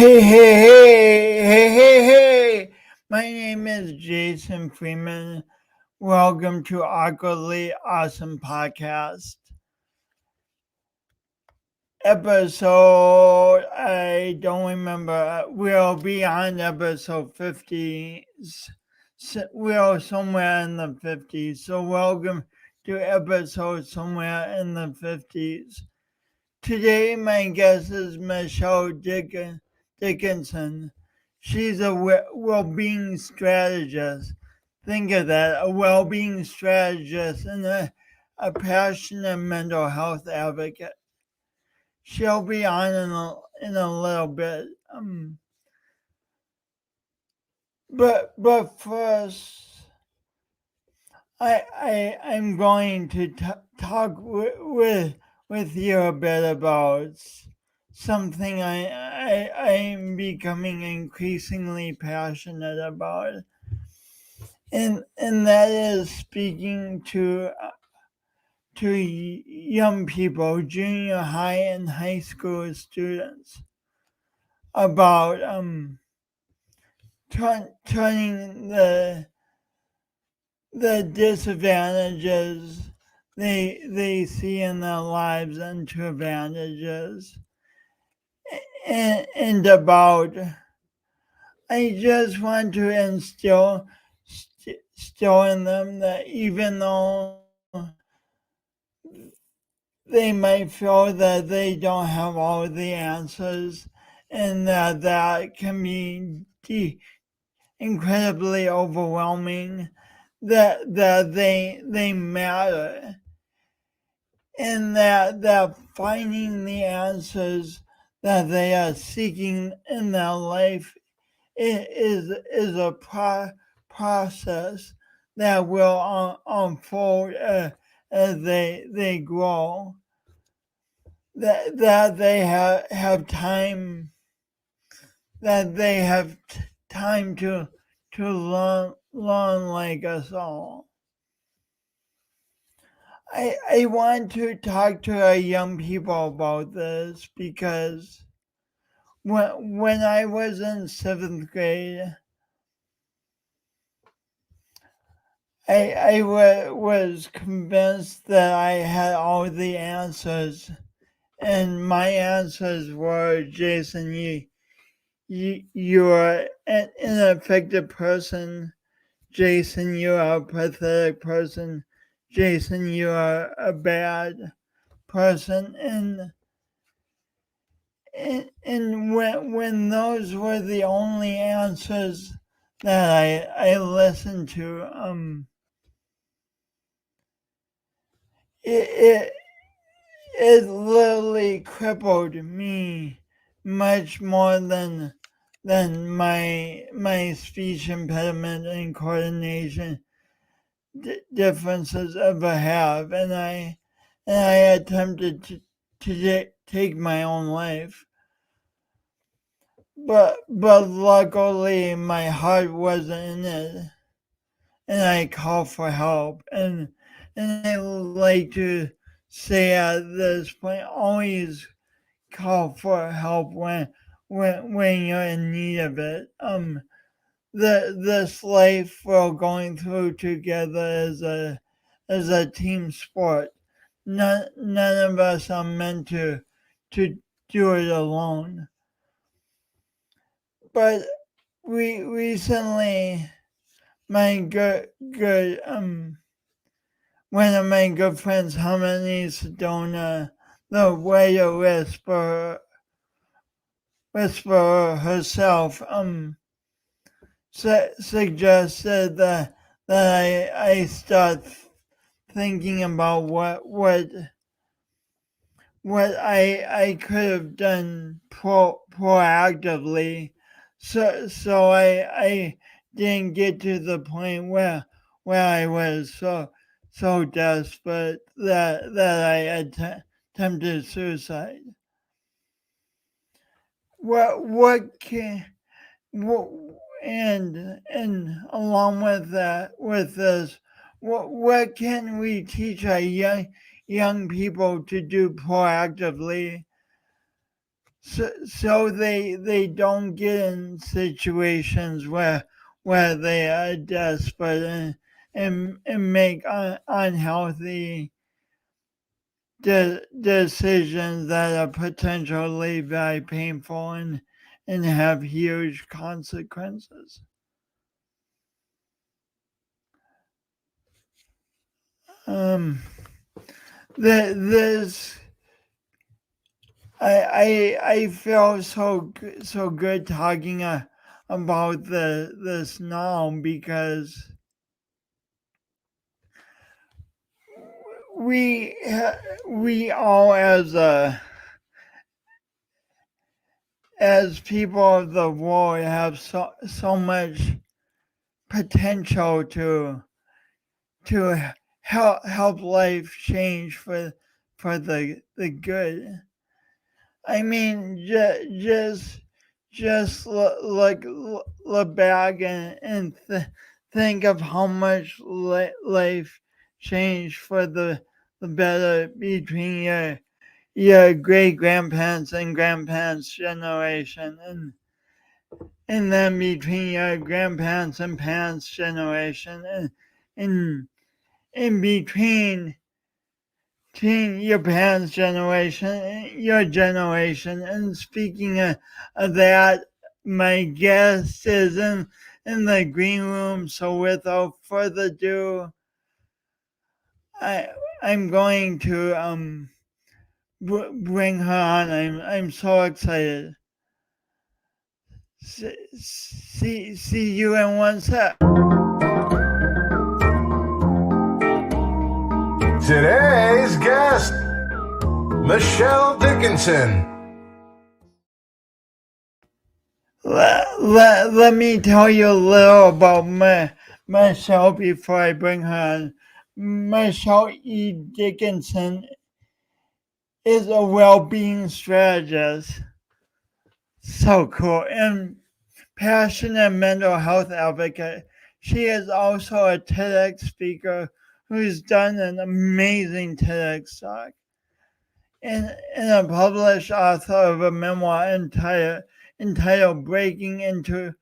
Hey. My name is Jason Freeman. Welcome to Awkwardly Awesome Podcast. Episode, I don't remember. We'll be on episode 50. We're somewhere in the 50s. So welcome to episode somewhere in the 50s. Today, my guest is Michelle Dickinson. She's a well-being strategist. Think of that, a well-being strategist and a passionate mental health advocate. She'll be on in a little bit. But first, I'm going to talk with you a bit about something I'm becoming increasingly passionate about, and that is speaking to young people, junior high and high school students, about turning the disadvantages they see in their lives into advantages, and about I just want to instill in them that even though they might feel that they don't have all the answers, and that can be incredibly overwhelming, that they matter, and that finding the answers that they are seeking in their life is a process that will unfold as they grow. That they have time. That they have time to learn like us all. I want to talk to our young people about this because when I was in 7th grade, I was convinced that I had all the answers, and my answers were, Jason, you're an ineffective person. Jason, you are a pathetic person. Jason, you are a bad person. And when those were the only answers that I listened to, it literally crippled me much more than my speech impediment and coordination differences ever have, and I attempted to take my own life, but luckily my heart wasn't in it, and I called for help, and I like to say at this point, always call for help when you're in need of it. This life we're going through together is a team sport. None of us are meant to do it alone. But we recently, my good one of my good friends, Harmony Sedona, the radio whisperer herself, suggested that I start thinking about what I could have done proactively, so I didn't get to the point where I was so desperate that I attempted suicide. What can and along with this, what can we teach our young people to do proactively so they don't get in situations where they are desperate and make unhealthy decisions that are potentially very painful and have huge consequences. This I feel so good talking about this now because we we all as people of the world have so much potential to help life change for the good. I mean, just look back and think of how much life changed for the better between your great grandparents and grandparents generation, and then between your grandparents and parents generation, and in between your parents' generation and your generation. And speaking of that, my guest is in the green room. So without further ado, I'm going to bring her on. I'm so excited. See you in one sec. Today's guest, Michelle Dickinson. Let me tell you a little about Michelle before I bring her on. Michelle E. Dickinson is a well-being strategist. So cool. And passionate mental health advocate. She is also a TEDx speaker who's done an amazing TEDx talk. And a published author of a memoir entitled Breaking Into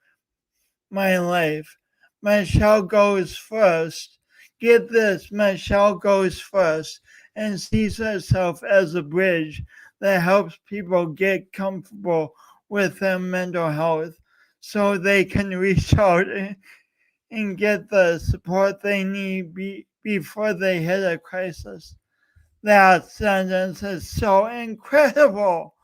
My Life. Michelle goes first. Get this, Michelle goes first and sees herself as a bridge that helps people get comfortable with their mental health so they can reach out and get the support they need before they hit a crisis. That sentence is so incredible.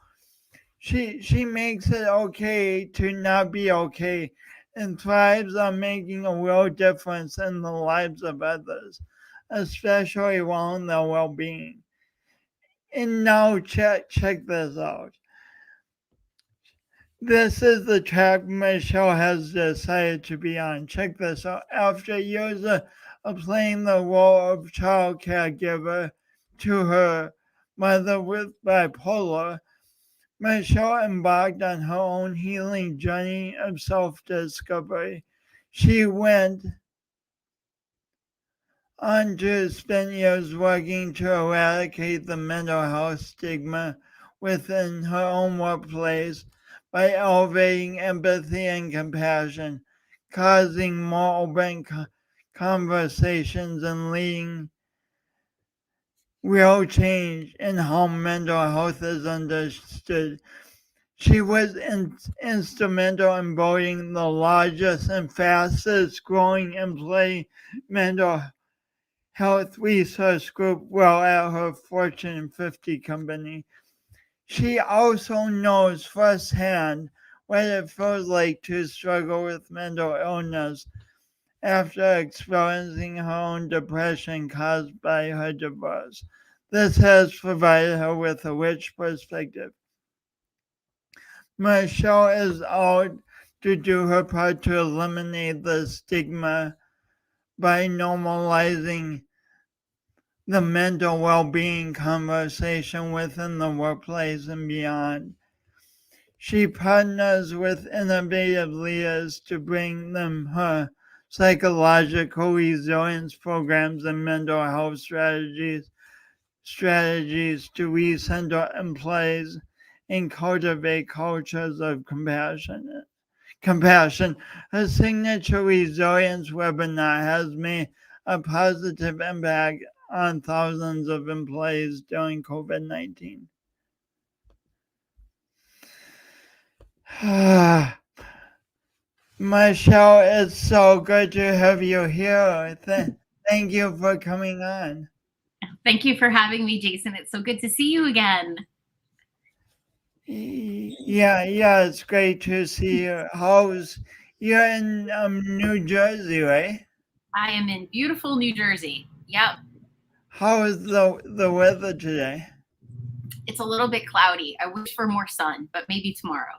She makes it okay to not be okay and thrives on making a real difference in the lives of others, especially around their well-being. And now check this out. This is the track Michelle has decided to be on. Check this out. After years of playing the role of child caregiver to her mother with bipolar, Michelle embarked on her own healing journey of self-discovery. She went on to spend years working to eradicate the mental health stigma within her own workplace by elevating empathy and compassion, causing more open conversations and leading real change in how mental health is understood. She was instrumental in building the largest and fastest growing employee mental health research group while at her Fortune 50 company. She also knows firsthand what it feels like to struggle with mental illness after experiencing her own depression caused by her divorce. This has provided her with a rich perspective. Michelle is out to do her part to eliminate the stigma by normalizing the mental well-being conversation within the workplace and beyond. She partners with innovative leaders to bring them her psychological resilience programs and mental health strategies to recenter employees and cultivate cultures of compassion. A signature resilience webinar has made a positive impact on thousands of employees during COVID-19. Michelle, it's so good to have you here. Thank you for coming on. Thank you for having me, Jason. It's so good to see you again. Yeah, it's great to see you. You're in New Jersey, right? I am in beautiful New Jersey. Yep. How is the weather today? It's a little bit cloudy. I wish for more sun, but maybe tomorrow.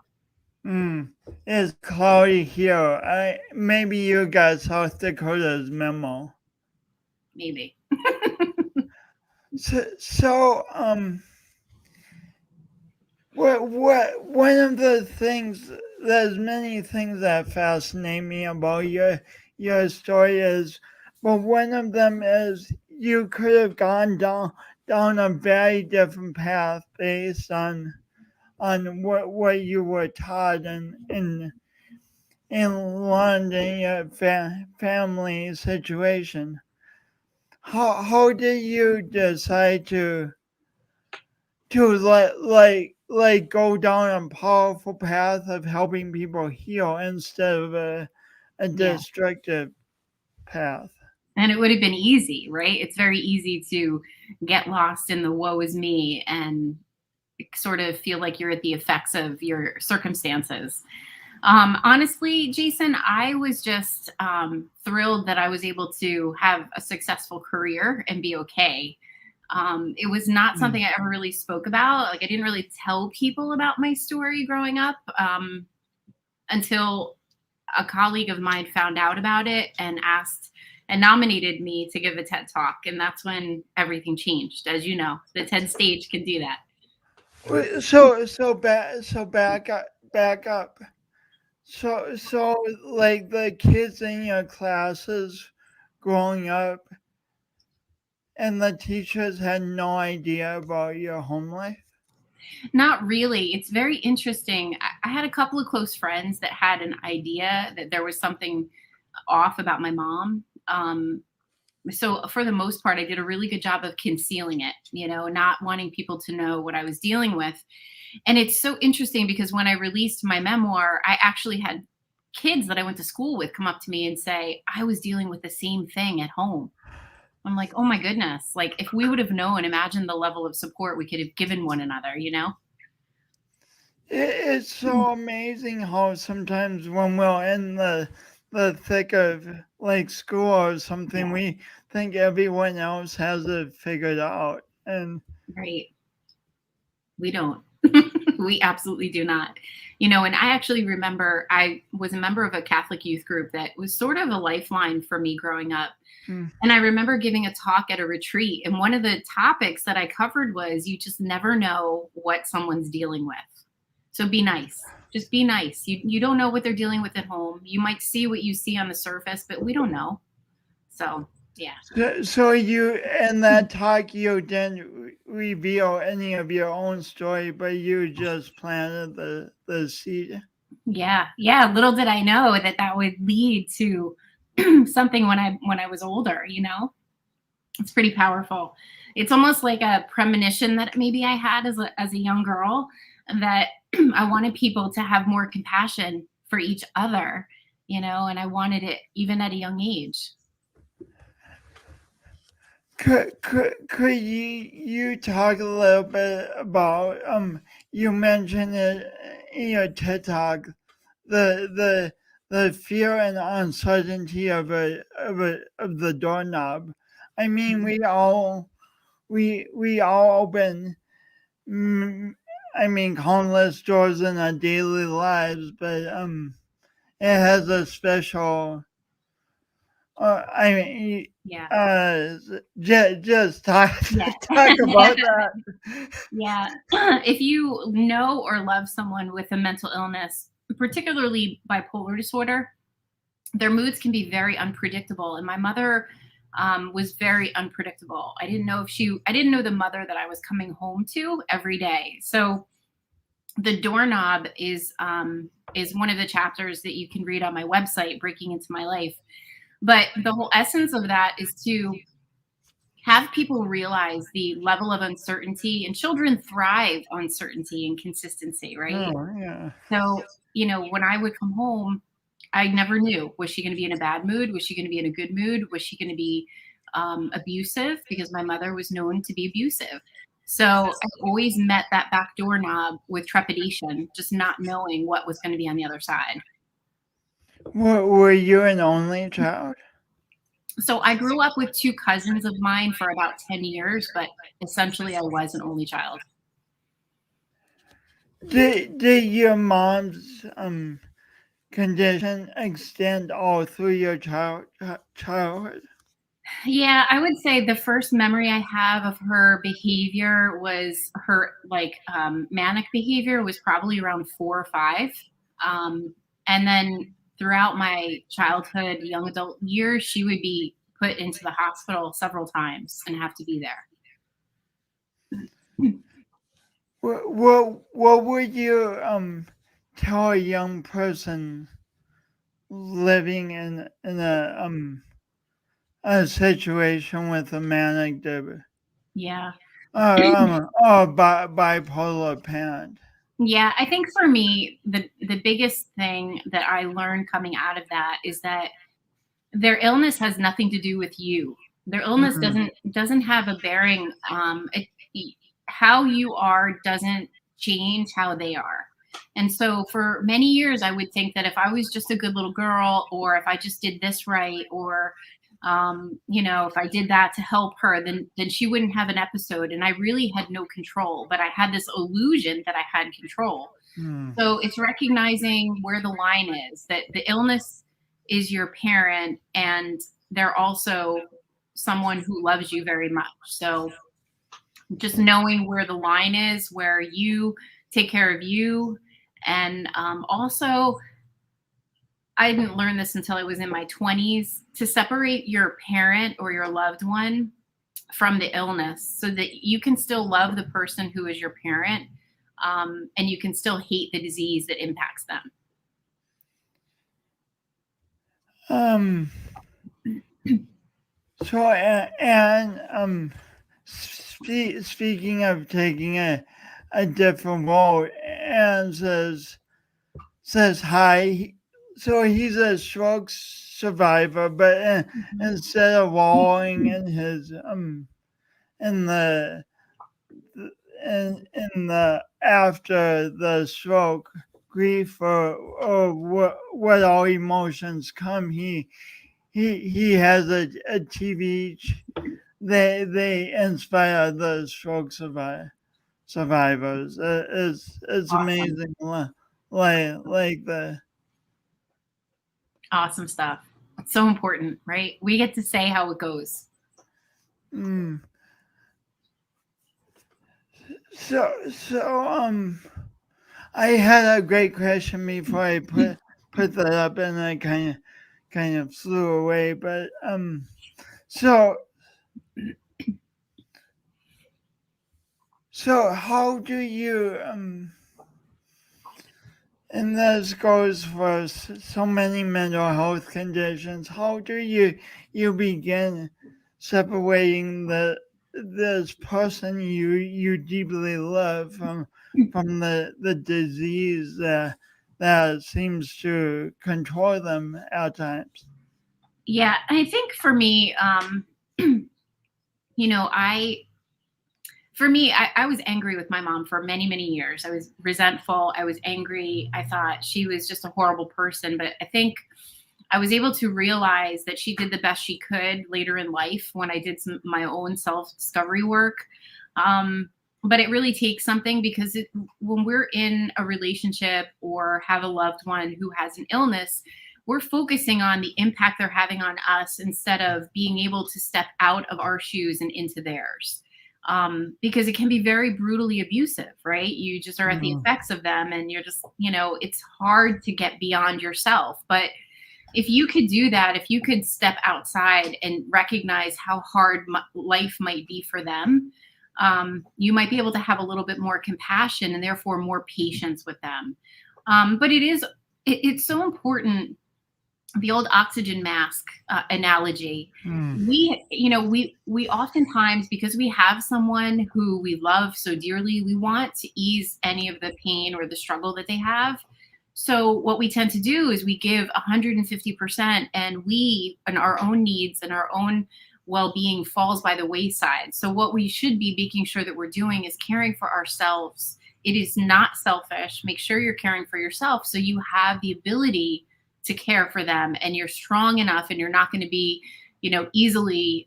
It's cloudy here. Maybe you got South Dakota's memo. Maybe. What one of the things, there's many things that fascinate me about your story is, but one of them is you could have gone down a very different path based on what you were taught in London, your family situation. How did you decide to go down a powerful path of helping people heal instead of a destructive path? And it would have been easy, right? It's very easy to get lost in the woe is me and sort of feel like you're at the effects of your circumstances. Honestly, Jason, I was just thrilled that I was able to have a successful career and be okay. It was not something I ever really spoke about. Like, I didn't really tell people about my story growing up until a colleague of mine found out about it and asked and nominated me to give a TED Talk. And that's when everything changed. As you know, the TED stage can do that. So back up. So like the kids in your classes growing up and the teachers had no idea about your home life? Not really. It's very interesting. I had a couple of close friends that had an idea that there was something off about my mom. So for the most part, I did a really good job of concealing it, not wanting people to know what I was dealing with. And it's so interesting because when I released my memoir, I actually had kids that I went to school with come up to me and say, I was dealing with the same thing at home. I'm like, oh my goodness. Like, if we would have known, imagine the level of support we could have given one another, It's so amazing how sometimes when we're in the thick of like school or something, we think everyone else has it figured out. And right. We don't. We absolutely do not. And I actually remember I was a member of a Catholic youth group that was sort of a lifeline for me growing up. And I remember giving a talk at a retreat. And one of the topics that I covered was you just never know what someone's dealing with. So be nice. Just be nice. You don't know what they're dealing with at home. You might see what you see on the surface, but we don't know. So, yeah. So you, in that talk, you didn't reveal any of your own story, but you just planted the seed. Yeah. Little did I know that would lead to something when I was older. It's pretty powerful. It's almost like a premonition that maybe I had as a young girl, that I wanted people to have more compassion for each other, and I wanted it even at a young age. Could you talk a little bit about you mentioned it in your TED Talk, the fear and uncertainty of the doorknob. I mean, we all open countless doors in our daily lives, but it has a special just talk about that. Yeah. If you know or love someone with a mental illness, particularly bipolar disorder, their moods can be very unpredictable. And my mother was very unpredictable. I didn't know the mother that I was coming home to every day. So the doorknob is one of the chapters that you can read on my website, Breaking Into My Life. But the whole essence of that is to have people realize the level of uncertainty, and children thrive on certainty and consistency, right? Oh, yeah. So, when I would come home, I never knew, was she going to be in a bad mood? Was she going to be in a good mood? Was she going to be abusive? Because my mother was known to be abusive. So I always met that back doorknob with trepidation, just not knowing what was going to be on the other side. Were you an only child? So I grew up with two cousins of mine for about 10 years, but essentially I was an only child. Did your mom's condition extend all through your childhood? Yeah, I would say the first memory I have of her behavior was her manic behavior was probably around 4 or 5. And then throughout my childhood, young adult years, she would be put into the hospital several times and have to be there. What would you tell a young person living in a situation with a manic Yeah. bipolar parent? Yeah, I think for me, the biggest thing that I learned coming out of that is that their illness has nothing to do with you. Their illness doesn't have a bearing. How you are doesn't change how they are. And so for many years, I would think that if I was just a good little girl, or if I just did this right, or if I did that to help her, then she wouldn't have an episode. And I really had no control, but I had this illusion that I had control. So it's recognizing where the line is, that the illness is your parent, and they're also someone who loves you very much. So just knowing where the line is, where you take care of you. And also, I didn't learn this until I was in my 20s, to separate your parent or your loved one from the illness, so that you can still love the person who is your parent, and you can still hate the disease that impacts them. So, and speaking of taking a different road, and says hi. So he's a stroke survivor, but instead of wallowing in his in the after the stroke grief, or what all emotions come, he has a TV. They inspire the stroke survivors. It's Awesome. amazing. Like the Awesome stuff. It's so important, right? We get to say how it goes. So I had a great question before I put that up, and I kind of flew away. But so how do you and this goes for so many mental health conditions, how do you begin separating this person you deeply love from the disease that seems to control them at times? Yeah, I think for me, I was angry with my mom for many, many years. I was resentful. I was angry. I thought she was just a horrible person. But I think I was able to realize that she did the best she could later in life, when I did my own self-discovery work. But it really takes something, because when we're in a relationship or have a loved one who has an illness, we're focusing on the impact they're having on us, instead of being able to step out of our shoes and into theirs. Because it can be very brutally abusive, right? You just are at the effects of them, and you're just, it's hard to get beyond yourself. But if you could do that, if you could step outside and recognize how hard life might be for them, you might be able to have a little bit more compassion and therefore more patience with them. But it's so important. The old oxygen mask analogy. We oftentimes, because we have someone who we love so dearly, we want to ease any of the pain or the struggle that they have. So what we tend to do is we give 150%, and our own needs and our own well-being falls by the wayside. So what we should be making sure that we're doing is caring for ourselves. It is not selfish. Make sure you're caring for yourself so you have the ability to care for them, and you're strong enough, and you're not going to be, easily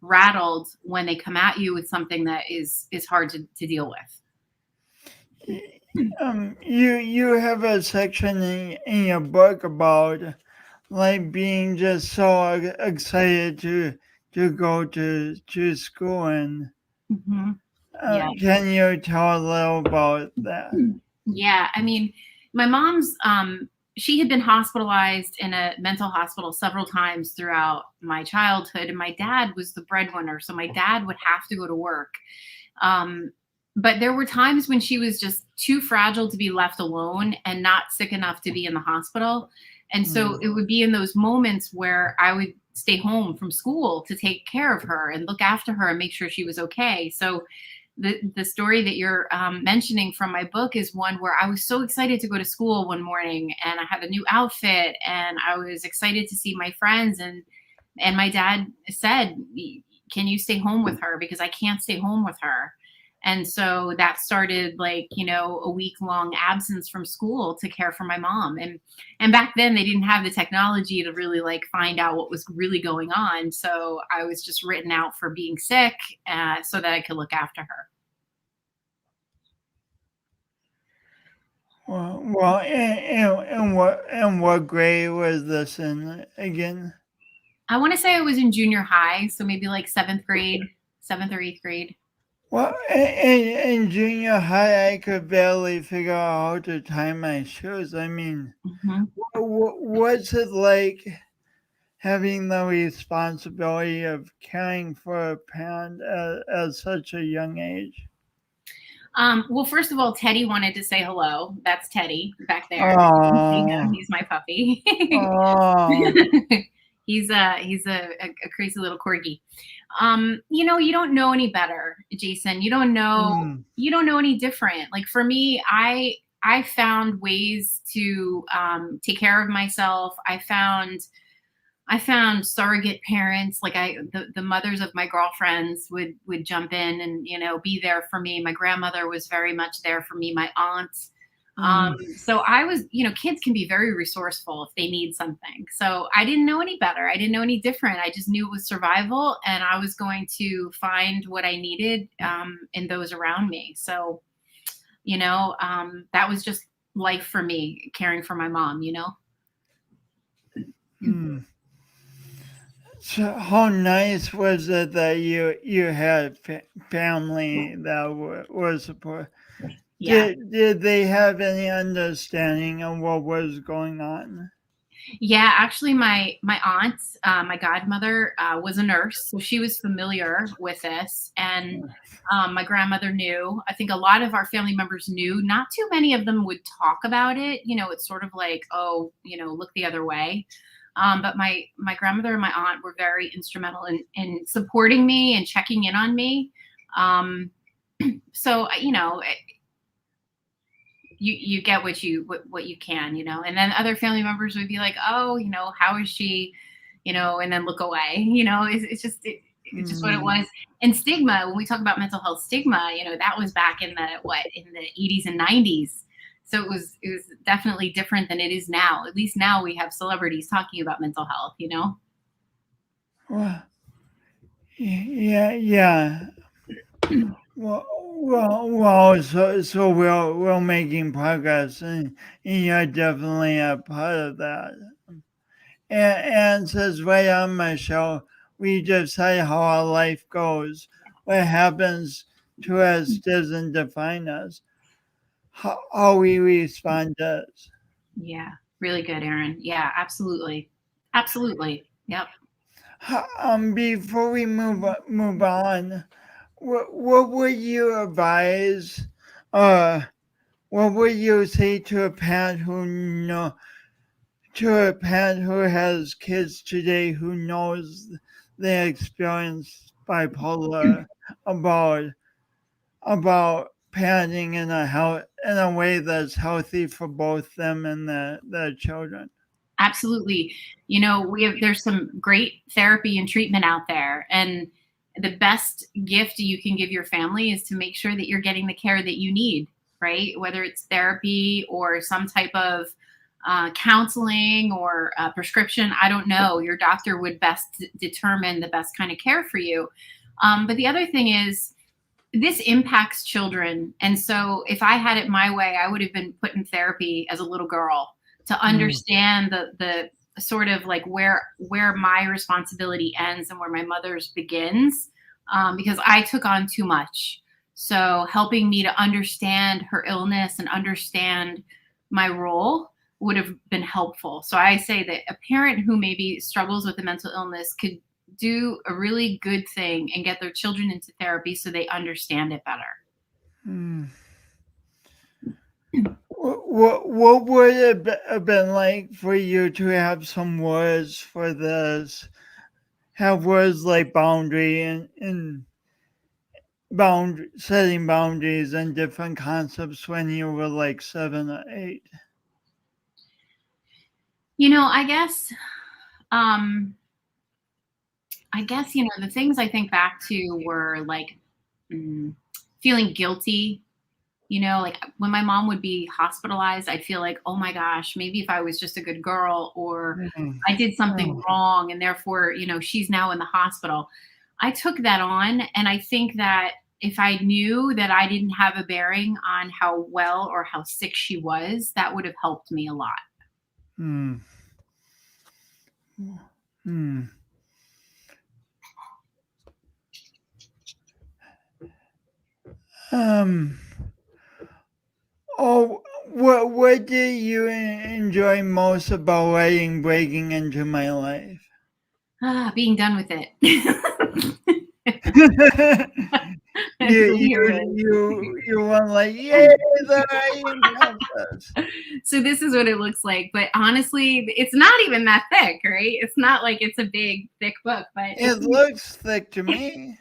rattled when they come at you with something that is hard to deal with. You have a section in your book about like being just so excited to go to school, and can you tell a little about that? Yeah, I mean, my mom's she had been hospitalized in a mental hospital several times throughout my childhood, and my dad was the breadwinner, so my dad would have to go to work. But there were times when she was just too fragile to be left alone and not sick enough to be in the hospital. And so it would be in those moments where I would stay home from school to take care of her and look after her and make sure she was okay. So the story that you're mentioning from my book is one where I was so excited to go to school one morning, and I had a new outfit, and I was excited to see my friends. And my dad said, "Can you stay home with her? Because I can't stay home with her." And so that started a week-long absence from school to care for my mom. And back then they didn't have the technology to really find out what was really going on. So I was just written out for being sick so that I could look after her. Well, and what grade was this in again? I want to say I was in junior high, so maybe 7th or 8th grade. Well, in junior high, I could barely figure out how to tie my shoes. I mean, what's it like having the responsibility of caring for a parent at such a young age? Well, first of all, Teddy wanted to say hello. That's Teddy back there. He's my puppy. He's a crazy little corgi. You don't know any better, Jason. You don't know any different. Like for me, I found ways to take care of myself. I found surrogate parents, the mothers of my girlfriends would jump in and be there for me. My grandmother was very much there for me. My aunts. So I was, kids can be very resourceful if they need something. So I didn't know any better. I didn't know any different. I just knew it was survival, and I was going to find what I needed in those around me. So, that was just life for me, caring for my mom, So how nice was it that you had family that was support? Yeah. Did they have any understanding of what was going on? Yeah, actually, my aunt, my godmother, was a nurse, so she was familiar with this, and my grandmother knew. I think a lot of our family members knew. Not too many of them would talk about it. It's sort of like, oh, look the other way. But my grandmother and my aunt were very instrumental in supporting me and checking in on me. So you get what you can, and then other family members would be like, oh, how is she, and then look away, it's just what it was. And stigma, when we talk about mental health stigma, that was back in the 80s and 90s. So it was definitely different than it is now. At least now we have celebrities talking about mental health, Well, yeah. Well, so we're making progress, and you're definitely a part of that. And says right on my show, we just say how our life goes. What happens to us doesn't define us. How we respond does. Yeah, really good, Aaron. Yeah, absolutely. Yep. Before we move on, what would you advise? Uh, what would you say to a parent who has kids today who knows they experience bipolar about parenting in a way that's healthy for both them and their children? Absolutely. There's some great therapy and treatment out there. And the best gift you can give your family is to make sure that you're getting the care that you need, right? Whether it's therapy or some type of counseling or prescription, I don't know. Your doctor would best determine the best kind of care for you. But the other thing is, this impacts children. And so if I had it my way, I would have been put in therapy as a little girl to understand the sort of like where my responsibility ends and where my mother's begins, because I took on too much. So helping me to understand her illness and understand my role would have been helpful. So I say that a parent who maybe struggles with a mental illness could do a really good thing and get their children into therapy so they understand it better. What would it have been like for you to have some words for this? Have words like boundary and setting boundaries and different concepts when you were like 7 or 8? I guess, the things I think back to were like feeling guilty. Like when my mom would be hospitalized, I'd feel like, oh my gosh, maybe if I was just a good girl or I did something wrong and therefore, she's now in the hospital. I took that on. And I think that if I knew that I didn't have a bearing on how well or how sick she was, that would have helped me a lot. What do you enjoy most about breaking into my life? Being done with it. You want like, yay, the writing process. So this is what it looks like. But honestly, it's not even that thick, right? It's not like it's a big, thick book. But it looks thick to me.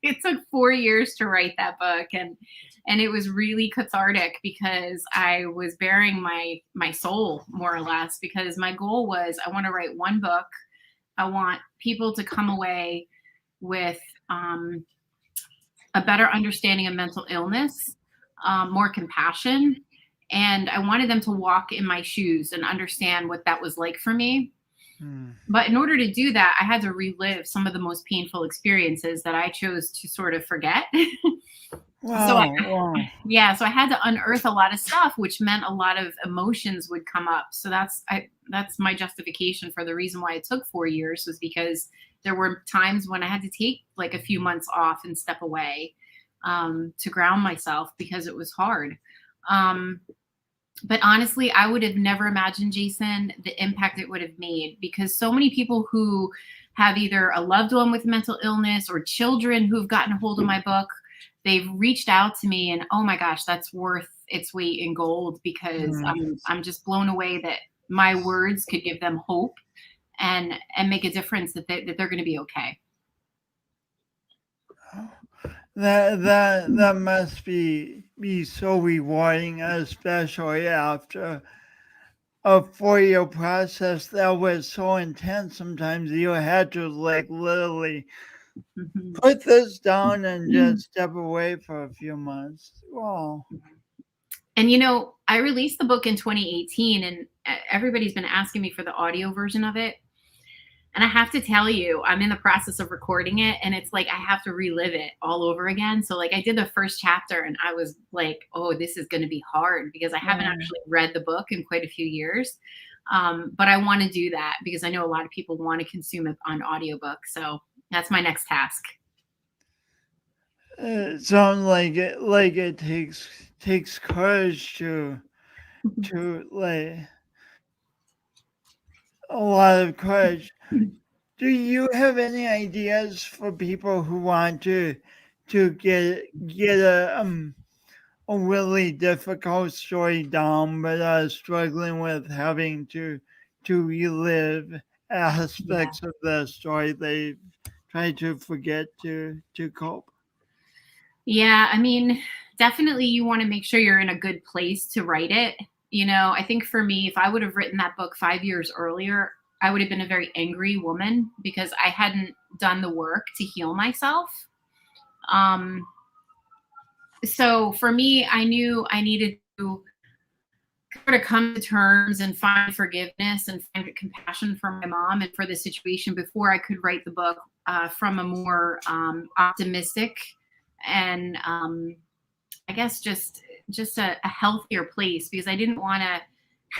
It took 4 years to write that book. And it was really cathartic because I was bearing my soul, more or less, because my goal was I want to write one book. I want people to come away with a better understanding of mental illness, more compassion. And I wanted them to walk in my shoes and understand what that was like for me. But in order to do that, I had to relive some of the most painful experiences that I chose to sort of forget. Wow. So I had to unearth a lot of stuff, which meant a lot of emotions would come up. So that's my justification for the reason why it took 4 years, was because there were times when I had to take like a few months off and step away to ground myself because it was hard. But honestly, I would have never imagined, Jason, the impact it would have made, because so many people who have either a loved one with mental illness or children who've gotten a hold of my book, they've reached out to me and, oh my gosh, that's worth its weight in gold, because I'm just blown away that my words could give them hope and make a difference, that they're going to be okay. That must be so rewarding, especially after a 4-year process that was so intense. Sometimes you had to like literally put this down and just step away for a few months. Wow. And I released the book in 2018, and everybody's been asking me for the audio version of it. And I have to tell you, I'm in the process of recording it, and it's like I have to relive it all over again. So like I did the first chapter and I was like, oh, this is going to be hard, because I haven't actually read the book in quite a few years. But I want to do that because I know a lot of people want to consume it on audiobook. So that's my next task. It sounds like it takes courage to like a lot of courage. Do you have any ideas for people who want to get a really difficult story down, but struggling with having to relive Yeah. aspects of the story they try to forget to cope. Yeah, I mean, definitely you want to make sure you're in a good place to write it. I think for me, if I would have written that book 5 years earlier, I would have been a very angry woman because I hadn't done the work to heal myself. Um, so for me, I knew I needed to sort of come to terms and find forgiveness and find compassion for my mom and for the situation before I could write the book from a more optimistic and I guess just a healthier place, because I didn't want to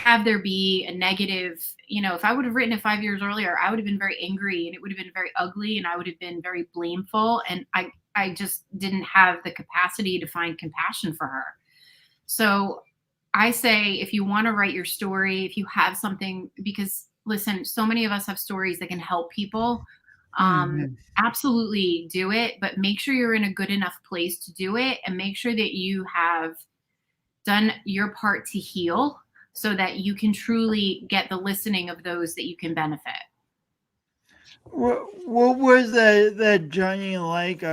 have there be a negative. If I would have written it 5 years earlier, I would have been very angry and it would have been very ugly and I would have been very blameful, and I just didn't have the capacity to find compassion for her. So I say, if you want to write your story, if you have something, because listen, so many of us have stories that can help people. Mhm. Absolutely do it, but make sure you're in a good enough place to do it, and make sure that you have done your part to heal so that you can truly get the listening of those that you can benefit. What was that journey like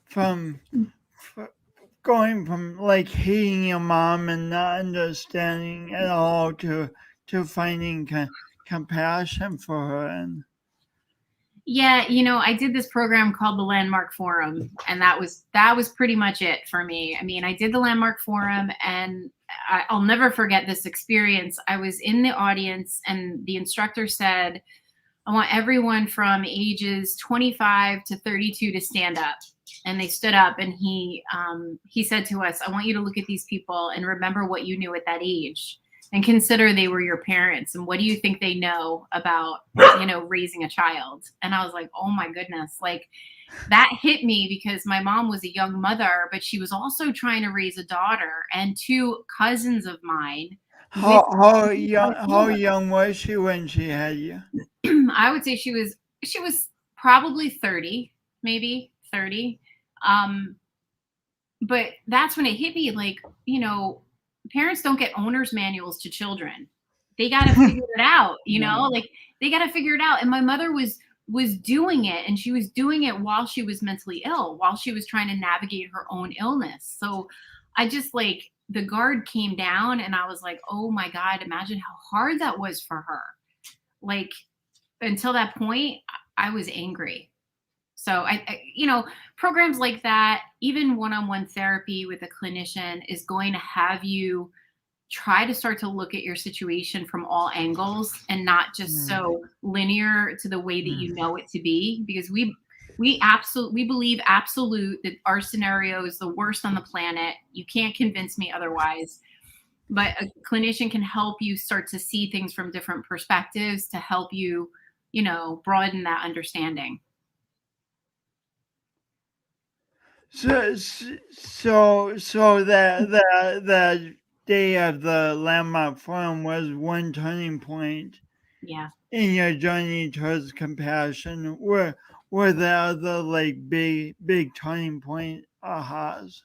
from f- going from like hating your mom and not understanding at all to finding compassion for her? And Yeah, I did this program called the Landmark Forum, and that was pretty much it for me. I mean, I did the Landmark Forum, and I'll never forget this experience. I was in the audience, and the instructor said, "I want everyone from ages 25 to 32 to stand up." And they stood up, and he said to us, "I want you to look at these people and remember what you knew at that age, and consider they were your parents, and what do you think they know about raising a child?" And I was like, oh my goodness, like that hit me, because my mom was a young mother, but she was also trying to raise a daughter and two cousins of mine with how young was she when she had you? I would say she was probably 30, maybe 30. Um, but that's when it hit me, like, parents don't get owner's manuals to children. They got to figure it out, No. like they got to figure it out. And my mother was doing it, and she was doing it while she was mentally ill, while she was trying to navigate her own illness. So I just, like, the guard came down, and I was like, oh my God, imagine how hard that was for her. Like, until that point, I was angry. So programs like that, even one-on-one therapy with a clinician, is going to have you try to start to look at your situation from all angles and not just Mm, so linear to the way that mm. you know it to be, because we believe absolute that our scenario is the worst on the planet. You can't convince me otherwise. But a clinician can help you start to see things from different perspectives to help you, broaden that understanding. So that day of the landmark forum was one turning point Yeah. in your journey towards compassion. Were there other like big turning point ahas?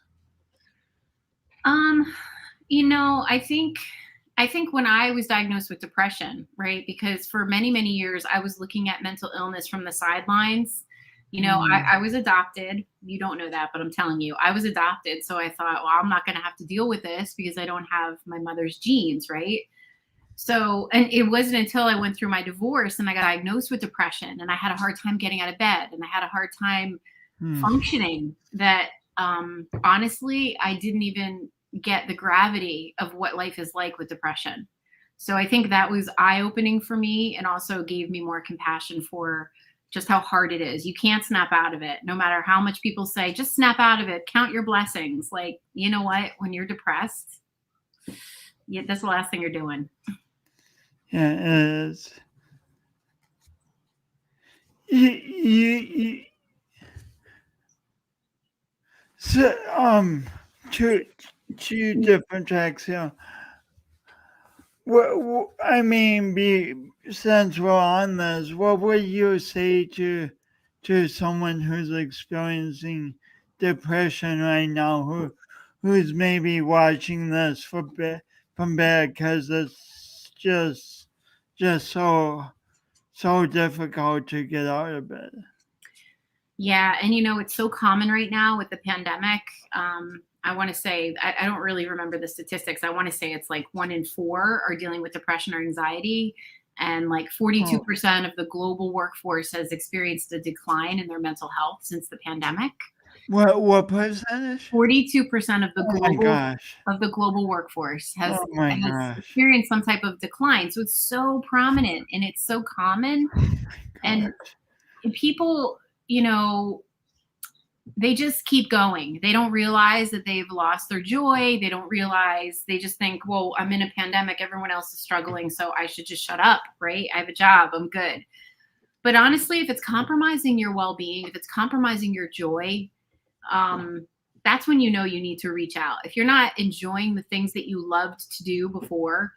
Um, I think when I was diagnosed with depression, right? Because for many, many years I was looking at mental illness from the sidelines. Mm, I was adopted. You don't know that, but I'm telling you, I was adopted. So I thought, well, I'm not going to have to deal with this because I don't have my mother's genes, right? So, and it wasn't until I went through my divorce and I got diagnosed with depression, and I had a hard time getting out of bed, and I had a hard time mm. functioning, that honestly, I didn't even get the gravity of what life is like with depression. So I think that was eye opening for me, and also gave me more compassion for just how hard it is. You can't snap out of it, no matter how much people say, just snap out of it, count your blessings. Like, you know what? When you're depressed, yeah, that's the last thing you're doing. Yeah, it is. You, so, two different tracks here. I mean, since we're on this, what would you say to someone who's experiencing depression right now who's maybe watching this from bed because it's just so difficult to get out of bed. Yeah. And, it's so common right now with the pandemic. I want to say, I don't really remember the statistics. I want to say it's like 1 in 4 are dealing with depression or anxiety. And like 42% of the global workforce has experienced a decline in their mental health since the pandemic. What percentage? 42% of Oh my gosh. the global workforce has Oh my gosh. experienced some type of decline. So it's so prominent and it's so common. Oh my And gosh. people, they just keep going. They don't realize that they've lost their joy. They don't realize, they just think, well, I'm in a pandemic. Everyone else is struggling. So I should just shut up, right? I have a job. I'm good. But honestly, if it's compromising your well-being, if it's compromising your joy, that's when you need to reach out. If you're not enjoying the things that you loved to do before,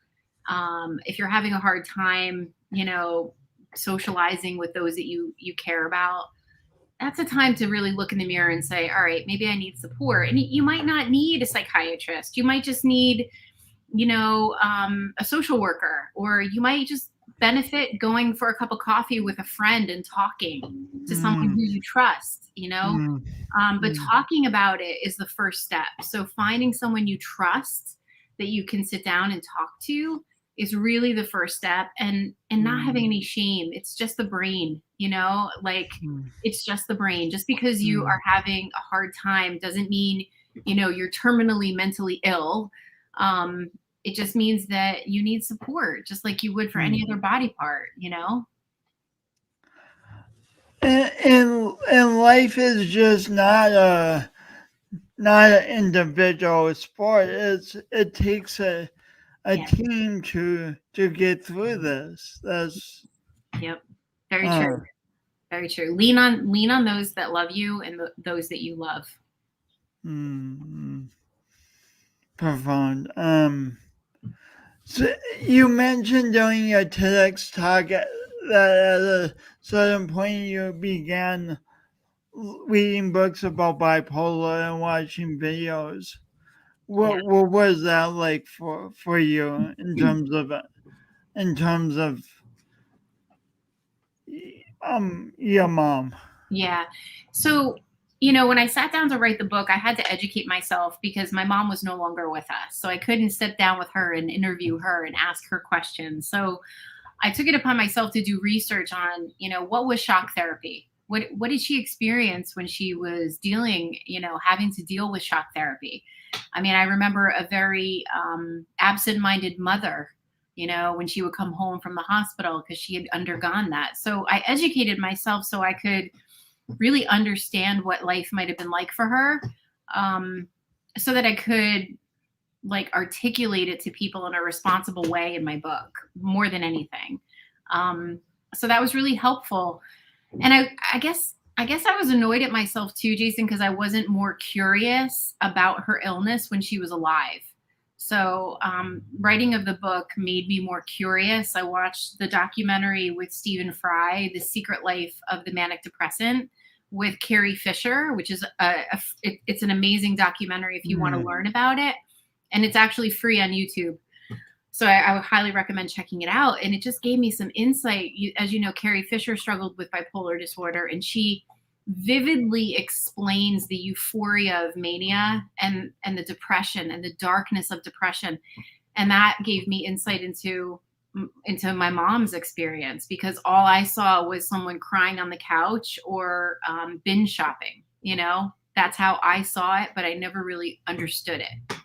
if you're having a hard time, socializing with those that you care about, that's a time to really look in the mirror and say, all right, maybe I need support. And you might not need a psychiatrist. You might just need, a social worker, or you might just benefit going for a cup of coffee with a friend and talking to someone who you trust, but talking about it is the first step. So finding someone you trust that you can sit down and talk to is really the first step, and not having any shame. It's just the brain, it's just the brain. Just because you are having a hard time doesn't mean, you're terminally mentally ill. It just means that you need support, just like you would for any other body part, And life is just not an individual sport. It takes a team to get through this. That's Yep. Very true. Very true. Lean on those that love you and those that you love. Profound. So you mentioned during your TEDx talk that at a certain point you began reading books about bipolar and watching videos. What was that like for you in terms of your mom? Yeah. So, when I sat down to write the book, I had to educate myself because my mom was no longer with us. So I couldn't sit down with her and interview her and ask her questions. So I took it upon myself to do research on, what was shock therapy? What did she experience when she was having to deal with shock therapy? I mean, I remember a very absent-minded mother, when she would come home from the hospital because she had undergone that. So I educated myself so I could really understand what life might have been like for her, so that I could articulate it to people in a responsible way in my book more than anything. So that was really helpful. And I guess I was annoyed at myself too, Jason, because I wasn't more curious about her illness when she was alive. So writing of the book made me more curious. I watched the documentary with Stephen Fry, The Secret Life of the Manic Depressant, with Carrie Fisher, which is it's an amazing documentary if you want to learn about it. And it's actually free on YouTube. So I would highly recommend checking it out. And it just gave me some insight. As you know, Carrie Fisher struggled with bipolar disorder, and she vividly explains the euphoria of mania and the depression and the darkness of depression. And that gave me insight into my mom's experience, because all I saw was someone crying on the couch or binge shopping. That's how I saw it, but I never really understood it.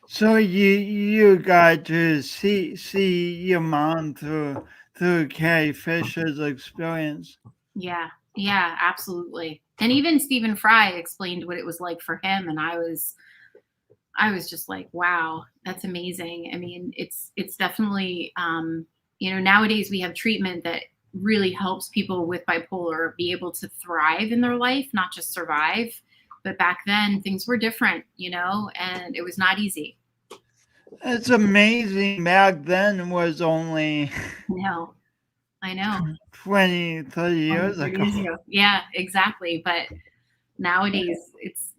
So you got to see your mom through Carrie Fisher's experience. Yeah, absolutely. And even Stephen Fry explained what it was like for him, and I was just like, wow, that's amazing. I mean, it's definitely nowadays we have treatment that really helps people with bipolar be able to thrive in their life, not just survive. But back then things were different, and it was not easy. It's amazing. Back then was only No. I know. 20, 30 years 30 ago. years ago. Yeah, exactly. But nowadays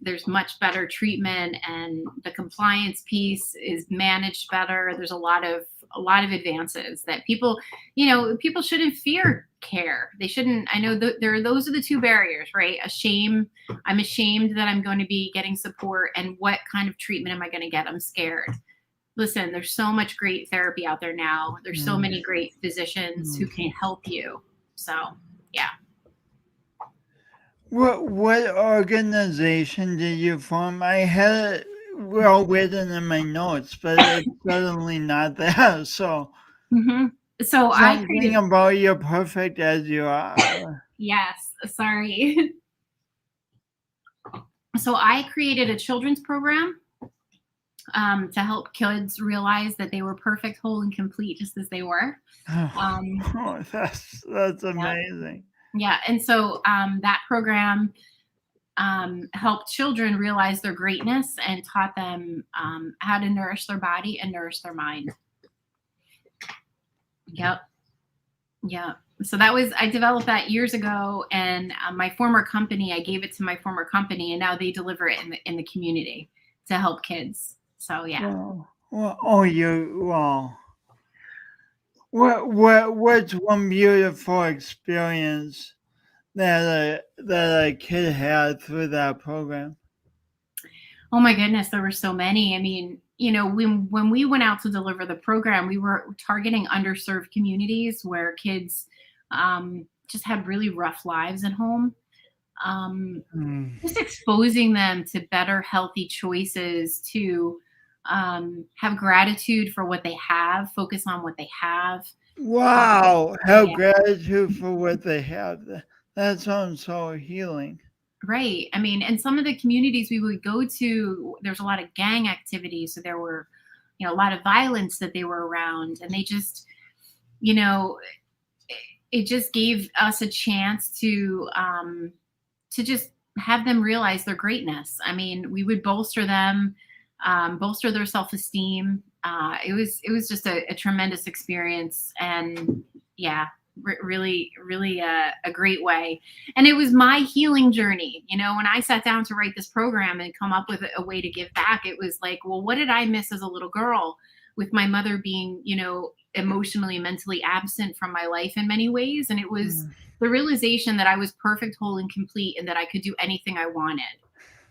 there's much better treatment, and the compliance piece is managed better. There's a lot of advances that people, people shouldn't fear care. They shouldn't. I know those are the two barriers, right? I'm ashamed that I'm going to be getting support, and what kind of treatment am I going to get? I'm scared. Listen, there's so much great therapy out there now. There's so many great physicians who can help you. So, yeah. What organization did you form? I had it well written in my notes, but it's suddenly not there. So hmm So I something created, about you're perfect as you are. yes, sorry. So I created a children's program to help kids realize that they were perfect, whole, and complete just as they were. Um, Oh, that's yeah, amazing. yeah. And so that program helped children realize their greatness and taught them how to nourish their body and nourish their mind. Yep. Yeah. So I developed that years ago, and my former company, I gave it to my former company, and now they deliver it in the community to help kids. So yeah. Well, well. What's one beautiful experience that a kid had through that program? Oh my goodness, there were so many. I mean, when we went out to deliver the program, we were targeting underserved communities where kids just had really rough lives at home. Um, Mm. just exposing them to better, healthy choices, to have gratitude for what they have, focus on what they have. Wow, have Yeah, gratitude for what they have. That sounds so healing. right. I mean, and some of the communities we would go to, there's a lot of gang activity. So there were, a lot of violence that they were around. And they just, you know, it just gave us a chance to just have them realize their greatness. I mean, we would bolster them, bolster their self-esteem. It was just a tremendous experience, and yeah, really, really a great way. And it was my healing journey. When I sat down to write this program and come up with a way to give back, it was like, well, what did I miss as a little girl, with my mother being, emotionally, mentally absent from my life in many ways. And it was Mm. the realization that I was perfect, whole, and complete, and that I could do anything I wanted.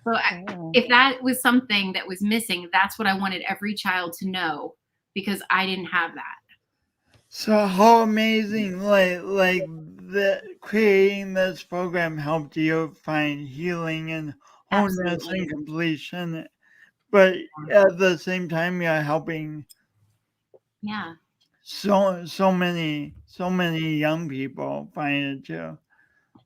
So Oh. if that was something that was missing, that's what I wanted every child to know, because I didn't have that. So how amazing! Like the creating this program helped you find healing and wholeness and Absolutely. completion, but at the same time, you're helping Yeah. so many young people find it too.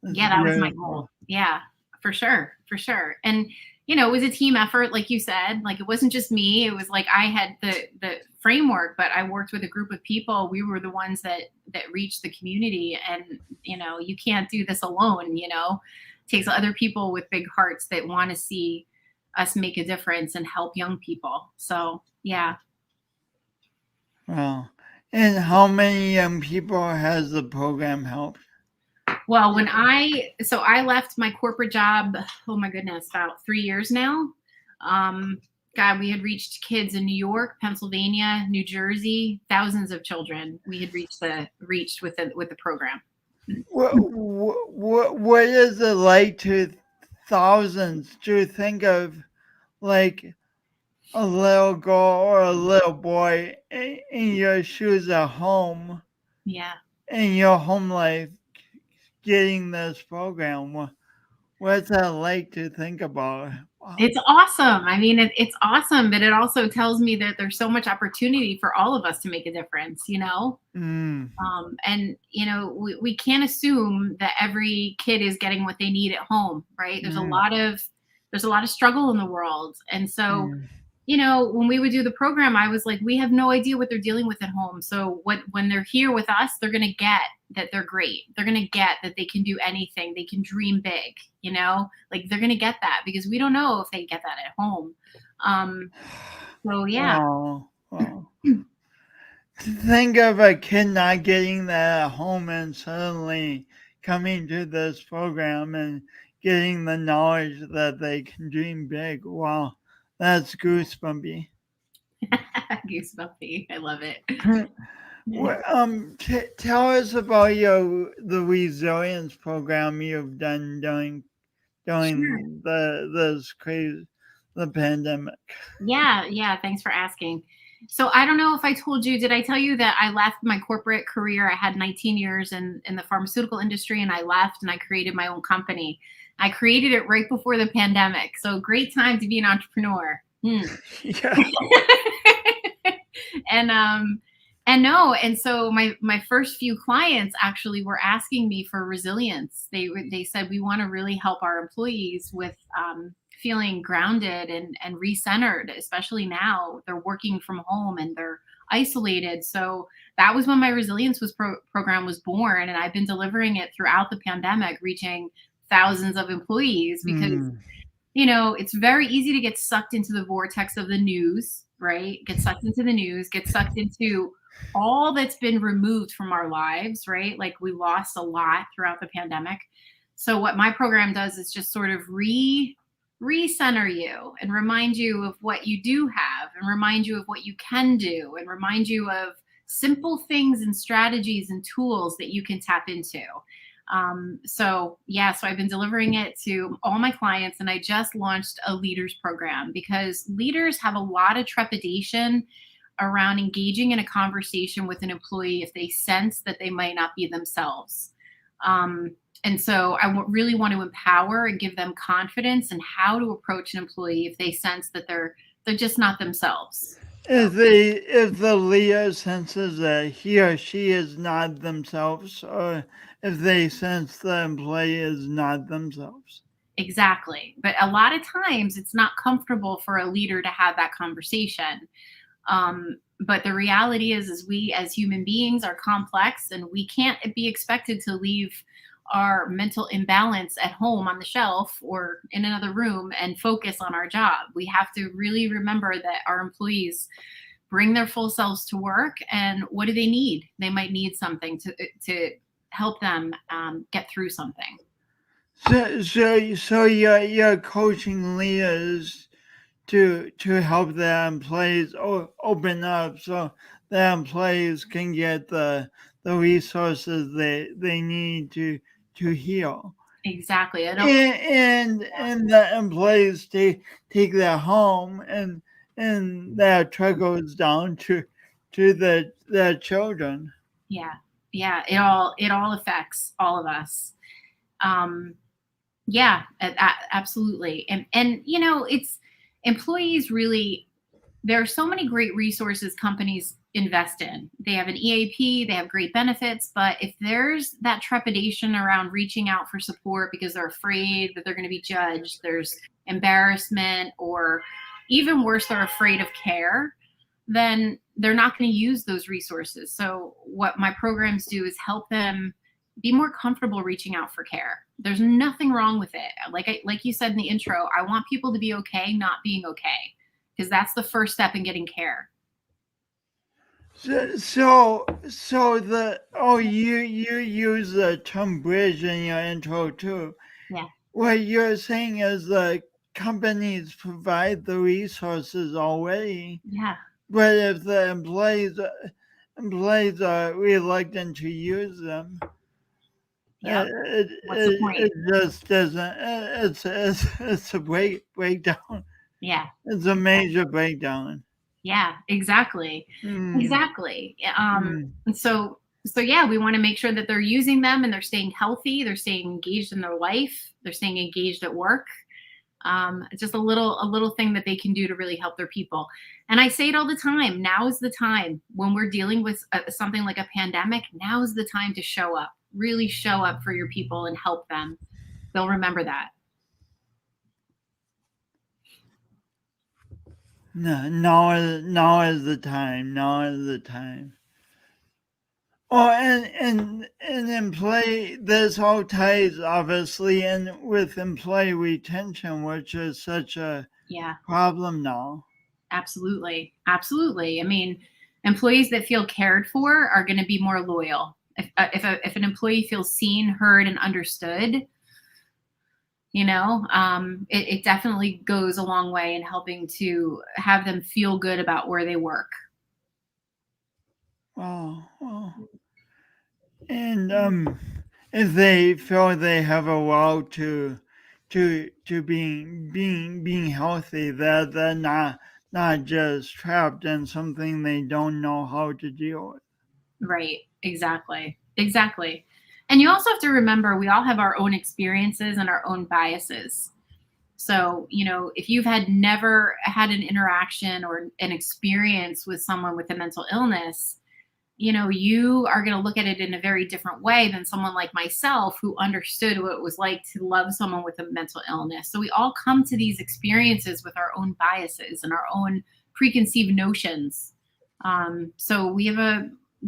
It's Yeah, that was my beautiful. goal. Yeah, for sure, for sure. And it was a team effort, like you said. Like, it wasn't just me. It was like I had the framework, but I worked with a group of people. We were the ones that reached the community, and you can't do this alone. It takes other people with big hearts that want to see us make a difference and help young people. So yeah. Wow. And how many young people has the program helped? Well, I left my corporate job, oh my goodness, about 3 years now. God, we had reached kids in New York, Pennsylvania, New Jersey, thousands of children we had reached with the program. What is it like to thousands to think of like a little girl or a little boy in your shoes at home Yeah. in your home life getting this program? What's that like to think about? Wow. It's awesome. I mean, it's awesome, but it also tells me that there's so much opportunity for all of us to make a difference. Mm, And we can't assume that every kid is getting what they need at home, right? mm, There's a lot of struggle in the world. And so, mm, when we would do the program, I was like, we have no idea what they're dealing with at home. So when they're here with us, they're going to get that they're great. They're going to get that they can do anything. They can dream big. Like, they're going to get that, because we don't know if they get that at home. So yeah. wow. Wow. Think of a kid not getting that at home and suddenly coming to this program and getting the knowledge that they can dream big. Wow, that's goosebumpy. Goosebumpy. I love it. Well, tell us about the resilience program you've done Sure. during the pandemic. Yeah. Thanks for asking. So I don't know if I told you, did I tell you that I left my corporate career? I had 19 years in the pharmaceutical industry and I left and I created my own company. I created it right before the pandemic. So great time to be an entrepreneur. Yeah. and and so my first few clients actually were asking me for resilience. They said we want to really help our employees with feeling grounded and recentered, especially now they're working from home and they're isolated. So that was when my resilience program was born, and I've been delivering it throughout the pandemic, reaching thousands of employees because Mm. it's very easy to get sucked into the vortex of the news, right? Get sucked into the news, get sucked into all that's been removed from our lives, right? Like we lost a lot throughout the pandemic. So what my program does is just sort of recenter you and remind you of what you do have and remind you of what you can do and remind you of simple things and strategies and tools that you can tap into. So I've been delivering it to all my clients, and I just launched a leaders program because leaders have a lot of trepidation around engaging in a conversation with an employee if they sense that they might not be themselves. And so really want to empower and give them confidence in how to approach an employee if they sense that they're just not themselves. So If the leader senses that he or she is not themselves, or if they sense the employee is not themselves. exactly. But a lot of times it's not comfortable for a leader to have that conversation. But the reality is we as human beings are complex and we can't be expected to leave our mental imbalance at home on the shelf or in another room and focus on our job. We have to really remember that our employees bring their full selves to work, and what do they need? They might need something to help them get through something. So you're coaching leaders to help their employees open up so their employees can get the resources they need to heal. Exactly. I don't. And the employees take that home and that trickles down to their children. Yeah. It all affects all of us. Absolutely. And it's employees really, there are so many great resources companies invest in. They have an EAP, they have great benefits, but if there's that trepidation around reaching out for support because they're afraid that they're going to be judged, there's embarrassment, or even worse, they're afraid of care, then they're not going to use those resources. So what my programs do is help them be more comfortable reaching out for care. There's nothing wrong with it. Like you said in the intro, I want people to be okay not being okay, because that's the first step in getting care. You use the term bridge in your intro too. Yeah. What you're saying is the companies provide the resources already, Yeah. but if the employees are reluctant to use them, Yep. What's the point? it just doesn't. It's a breakdown. Yeah. It's a major breakdown. Yeah, exactly. Mm, Exactly. mm. And we want to make sure that they're using them and they're staying healthy, they're staying engaged in their life, they're staying engaged at work. It's just a little thing that they can do to really help their people. And I say it all the time. Now is the time when we're dealing with something like a pandemic. Now is the time to show up, really show up for your people and help them. They'll remember that. No, now is the time. Now is the time. Oh, and employee, this all ties obviously in with employee retention, which is such a Yeah. problem now. Absolutely. I mean, Employees that feel cared for are going to be more loyal. If an employee feels seen, heard, and understood, it definitely goes a long way in helping to have them feel good about where they work. Well, and if they feel they have a role to being healthy, that they're not just trapped in something they don't know how to deal with. Right. Exactly. And you also have to remember we all have our own experiences and our own biases. So, if you've never had an interaction or an experience with someone with a mental illness, you are going to look at it in a very different way than someone like myself who understood what it was like to love someone with a mental illness. So we all come to these experiences with our own biases and our own preconceived notions. So we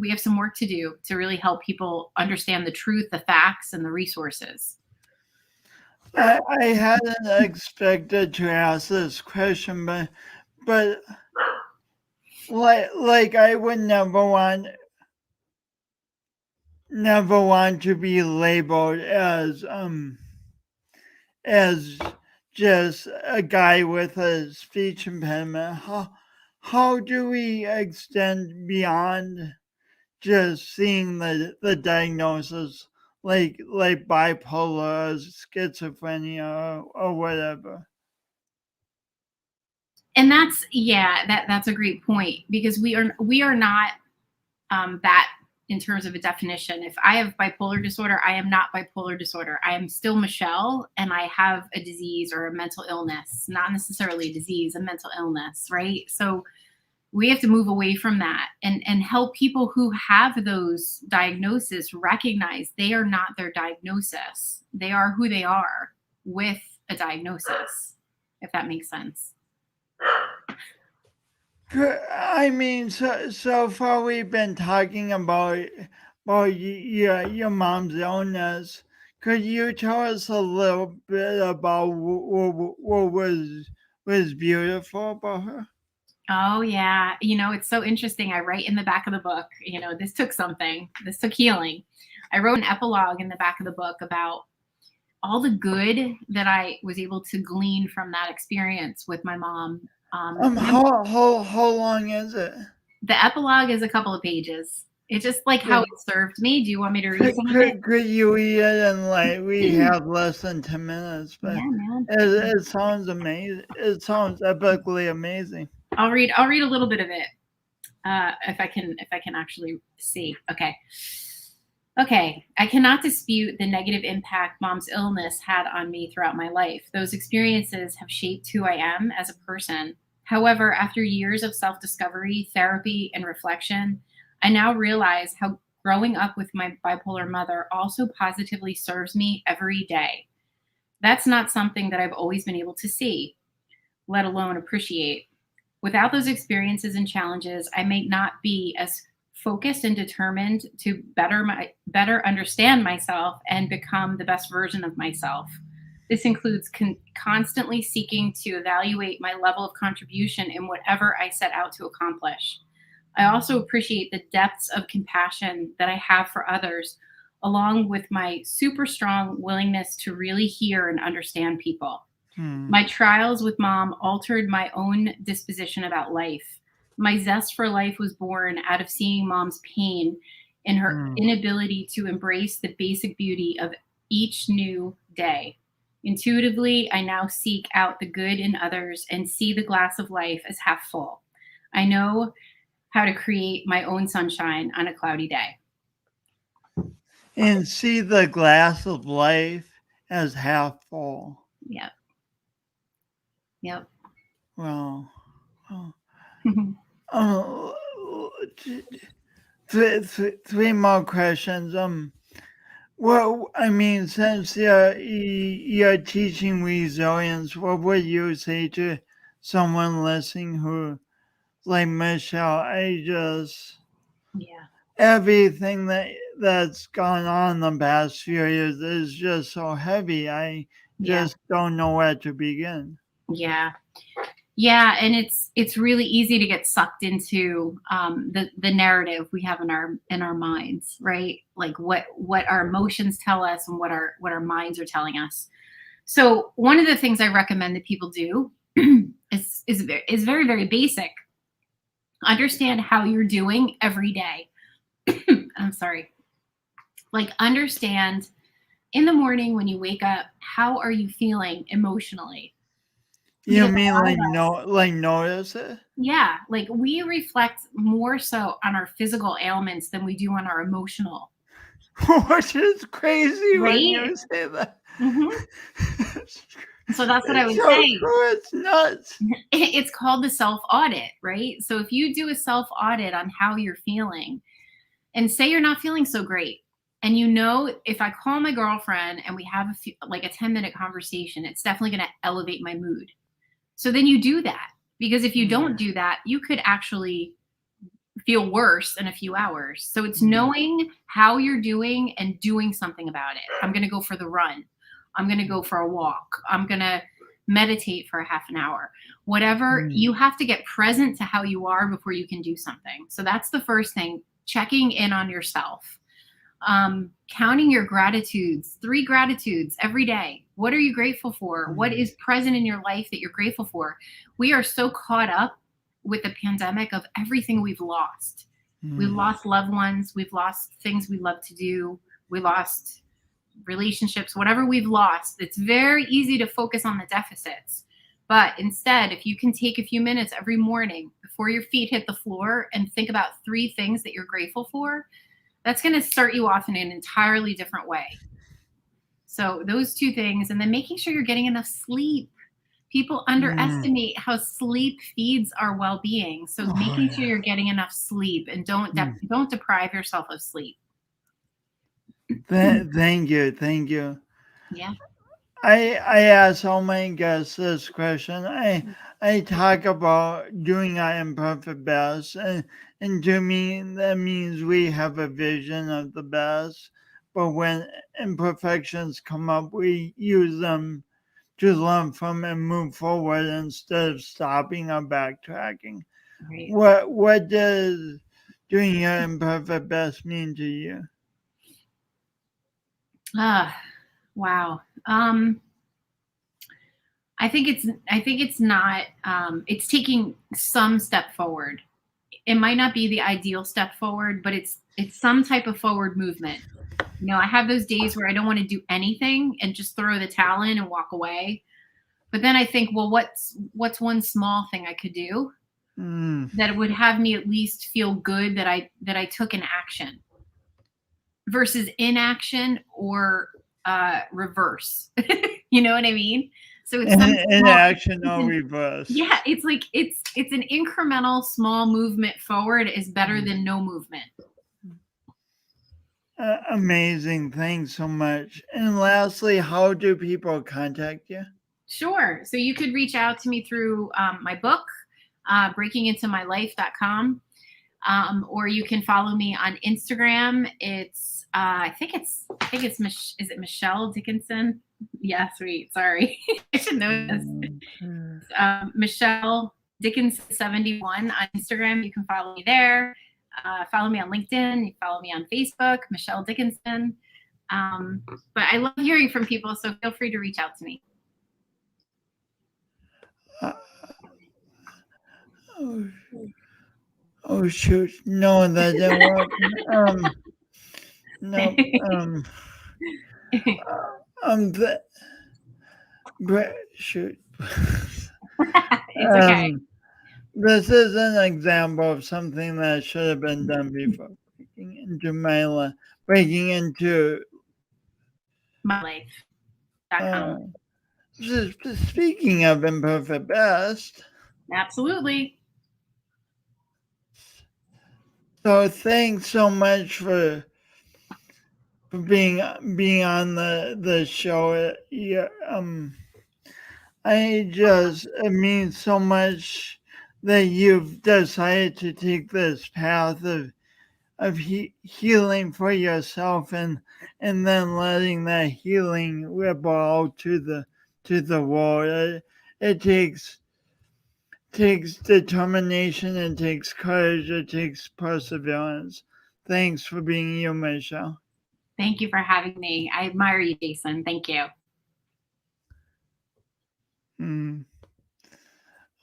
have some work to do to really help people understand the truth, the facts, and the resources. I hadn't expected to ask this question, but like I would never want to be labeled as just a guy with a speech impediment. How do we extend beyond just seeing the diagnosis like bipolar, schizophrenia, or whatever? And that's a great point, because we are not that in terms of a definition. If I have bipolar disorder, I am not bipolar disorder. I am still Michelle, and I have a disease or a mental illness, not necessarily a disease, a mental illness, right? So we have to move away from that and help people who have those diagnoses recognize they are not their diagnosis. They are who they are with a diagnosis, if that makes sense. I mean, so far we've been talking about your mom's illness. Could you tell us a little bit about what was beautiful about her? Oh yeah. It's so interesting. I write in the back of the book, this took something. This took healing. I wrote an epilogue in the back of the book about all the good that I was able to glean from that experience with my mom. How long is it? The epilogue is a couple of pages. It's just like how it served me. Do you want me to read some of it? Could you read it? And we have less than 10 minutes, but Yeah, man. it sounds amazing. It sounds epically amazing. I'll read a little bit of it. If I can actually see. Okay. I cannot dispute the negative impact mom's illness had on me throughout my life. Those experiences have shaped who I am as a person. However, after years of self-discovery, therapy, and reflection, I now realize how growing up with my bipolar mother also positively serves me every day. That's not something that I've always been able to see, let alone appreciate. Without those experiences and challenges, I may not be as focused and determined to better understand myself and become the best version of myself. This includes constantly seeking to evaluate my level of contribution in whatever I set out to accomplish. I also appreciate the depths of compassion that I have for others, along with my super strong willingness to really hear and understand people. My trials with mom altered my own disposition about life. My zest for life was born out of seeing mom's pain and her inability to embrace the basic beauty of each new day. Intuitively, I now seek out the good in others and see the glass of life as half full. I know how to create my own sunshine on a cloudy day. And see the glass of life as half full. Yep. Well, three more questions. Well, I mean, since you're teaching resilience, what would you say to someone listening who, like Michelle, everything that's gone on the past few years is just so heavy. I just don't know where to begin. Yeah. Yeah, and it's really easy to get sucked into the narrative we have in our minds, right? Like what our emotions tell us and what our minds are telling us. So one of the things I recommend that people do is very very basic. Understand how you're doing every day. I'm sorry. Like understand in the morning when you wake up, how are you feeling emotionally? You Because mean like notice it? yeah, like we reflect more so on our physical ailments than we do on our emotional, Which is crazy when right? you say that. hmm So that's what I It's would so say. true. It's nuts. It's called the self audit, right? So if you do a self audit on how you're feeling and say you're not feeling so great, and you know, if I call my girlfriend and we have like a 10-minute conversation, it's definitely going to elevate my mood. So then you do that, because if you don't do that, you could actually feel worse in a few hours. So it's knowing how you're doing and doing something about it. I'm going to go for the run. I'm going to go for a walk. I'm going to meditate for a half an hour. Whatever, you have to get present to how you are before you can do something. So that's the first thing, checking in on yourself. Counting your gratitudes, 3 gratitudes every day. What are you grateful for? What is present in your life that you're grateful for? We are so caught up with the pandemic of everything we've lost. We've lost loved ones. We've lost things we love to do. We lost relationships, whatever we've lost. It's very easy to focus on the deficits. But instead, if you can take a few minutes every morning before your feet hit the floor and think about 3 things that you're grateful for, that's going to start you off in an entirely different way. So those 2 things, and then making sure you're getting enough sleep. People underestimate how sleep feeds our well-being. So making sure you're getting enough sleep, and don't deprive yourself of sleep. Thank you. Yeah. I ask all my guests this question. I talk about doing our imperfect best, and to me that means we have a vision of the best. But when imperfections come up, we use them to learn from and move forward instead of stopping or backtracking. Right. What does doing your imperfect best mean to you? Wow. I think it's not, it's taking some step forward. It might not be the ideal step forward, but it's some type of forward movement. You know, I have those days where I don't want to do anything and just throw the towel in and walk away. But then I think, well, what's one small thing I could do that would have me at least feel good that I took an action versus inaction or reverse. You know what I mean? So it's some In action or reverse. Yeah, it's like it's an incremental small movement forward is better than no movement. Amazing. Thanks so much. And lastly, how do people contact you? Sure. So you could reach out to me through my book, breakingintomylife.com, or you can follow me on Instagram. It's I think it's is it Michelle Dickinson? Yeah, sweet. Sorry, I should know this. Michelle Dickinson 71 on Instagram. You can follow me there. Follow me on LinkedIn. You follow me on Facebook, Michelle Dickinson. But I love hearing from people, so feel free to reach out to me. Oh shoot! No, that didn't work. No. Shoot. It's okay. This is an example of something that should have been done before. Breaking into My life.com. Speaking of imperfect best. Absolutely. So thanks so much for being on the show. Yeah, it means so much that you've decided to take this path of healing for yourself, and then letting that healing ripple out to the world. It takes takes determination, it takes courage, it takes perseverance. Thanks for being you, Michelle. Thank you for having me. I admire you, Jason. Thank you.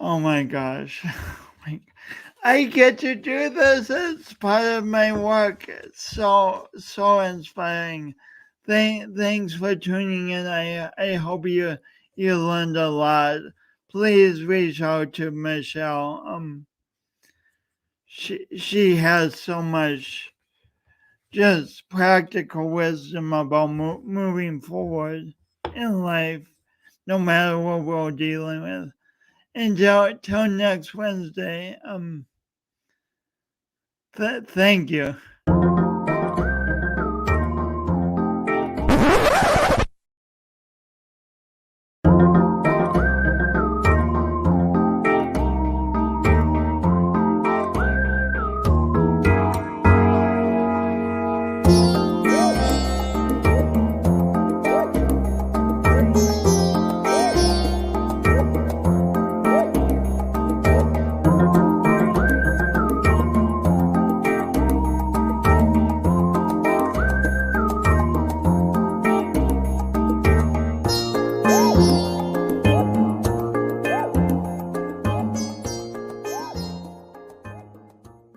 Oh my gosh. I get to do this as part of my work. It's so inspiring. Thanks for tuning in. I hope you learned a lot. Please reach out to Michelle. She has so much just practical wisdom about moving forward in life, no matter what we're dealing with. Until next Wednesday, thank you.